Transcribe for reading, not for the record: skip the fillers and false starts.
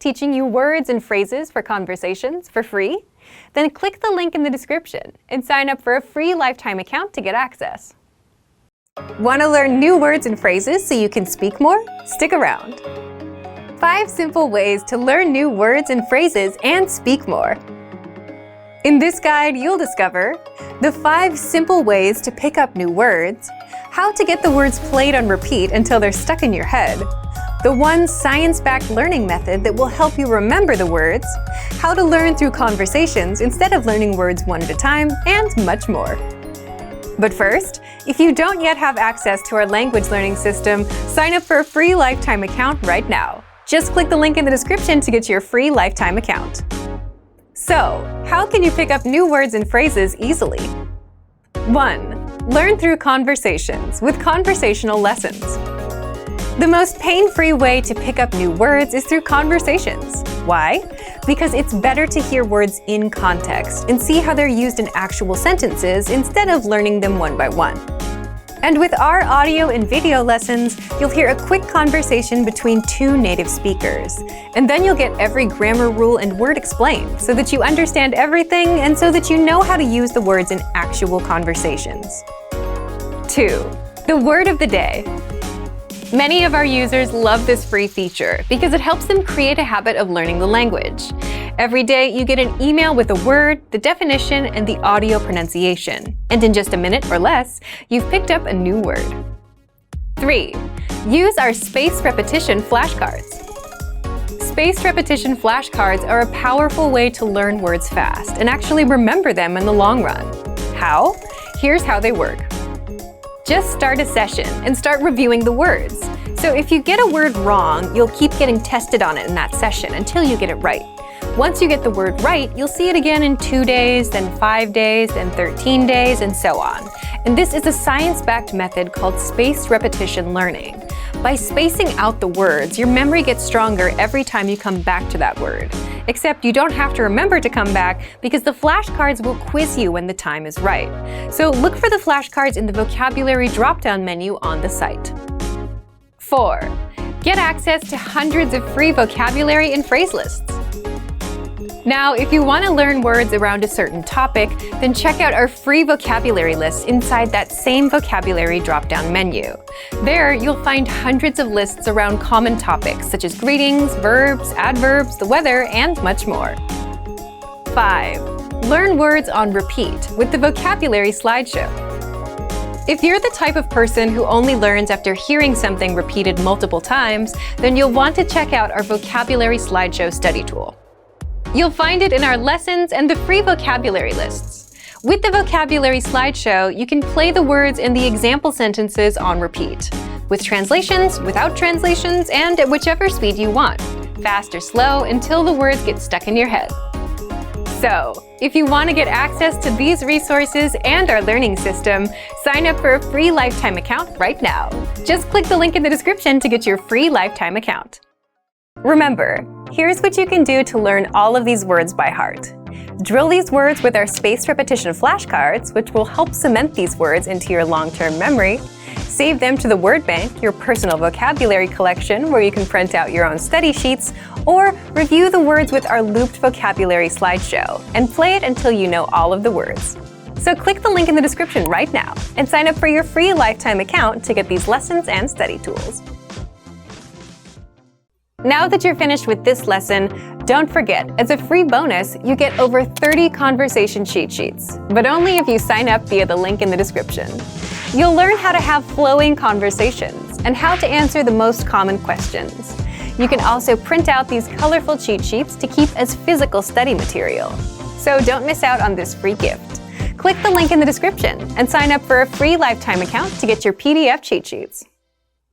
teaching you words and phrases for conversations for free? Then click the link in the description and sign up for a free lifetime account to get access. Want to learn new words and phrases so you can speak more? Stick around. 5 simple ways to learn new words and phrases and speak more. In this guide, you'll discover the 5 simple ways to pick up new words, how to get the words played on repeat until they're stuck in your head, the one science-backed learning method that will help you remember the words, how to learn through conversations instead of learning words one at a time, and much more. But first, if you don't yet have access to our language learning system, sign up for a free lifetime account right now. Just click the link in the description to get your free lifetime account. So, how can you pick up new words and phrases easily? 1. Learn through conversations with conversational lessons. The most pain-free way to pick up new words is through conversations. Why? Because it's better to hear words in context and see how they're used in actual sentences instead of learning them one by one. And with our audio and video lessons, you'll hear a quick conversation between 2 native speakers. And then you'll get every grammar rule and word explained so that you understand everything and so that you know how to use the words in actual conversations. 2. The word of the day. Many of our users love this free feature because it helps them create a habit of learning the language. Every day, you get an email with a word, the definition, and the audio pronunciation. And in just a minute or less, you've picked up a new word. 3. Use our spaced repetition flashcards. Spaced repetition flashcards are a powerful way to learn words fast and actually remember them in the long run. How? Here's how they work. Just start a session and start reviewing the words. So if you get a word wrong, you'll keep getting tested on it in that session until you get it right. Once you get the word right, you'll see it again in 2 days, then 5 days, then 13 days, and so on. And this is a science-backed method called spaced repetition learning. By spacing out the words, your memory gets stronger every time you come back to that word. Except you don't have to remember to come back because the flashcards will quiz you when the time is right. So look for the flashcards in the vocabulary drop-down menu on the site. 4. Get access to hundreds of free vocabulary and phrase lists. Now, if you want to learn words around a certain topic, then check out our free vocabulary lists inside that same vocabulary drop-down menu. There, you'll find hundreds of lists around common topics such as greetings, verbs, adverbs, the weather, and much more. 5. Learn words on repeat with the vocabulary slideshow. If you're the type of person who only learns after hearing something repeated multiple times, then you'll want to check out our vocabulary slideshow study tool. You'll find it in our lessons and the free vocabulary lists. With the vocabulary slideshow, you can play the words in the example sentences on repeat, with translations, without translations, and at whichever speed you want, fast or slow, until the words get stuck in your head. So, if you want to get access to these resources and our learning system, sign up for a free lifetime account right now. Just click the link in the description to get your free lifetime account. Remember, here's what you can do to learn all of these words by heart. Drill these words with our spaced repetition flashcards, which will help cement these words into your long-term memory. Save them to the word bank, your personal vocabulary collection, where you can print out your own study sheets, or review the words with our looped vocabulary slideshow, and play it until you know all of the words. So click the link in the description right now and sign up for your free lifetime account to get these lessons and study tools. Now that you're finished with this lesson, don't forget, as a free bonus, you get over 30 conversation cheat sheets, but only if you sign up via the link in the description. You'll learn how to have flowing conversations and how to answer the most common questions. You can also print out these colorful cheat sheets to keep as physical study material. So don't miss out on this free gift. Click the link in the description and sign up for a free lifetime account to get your PDF cheat sheets.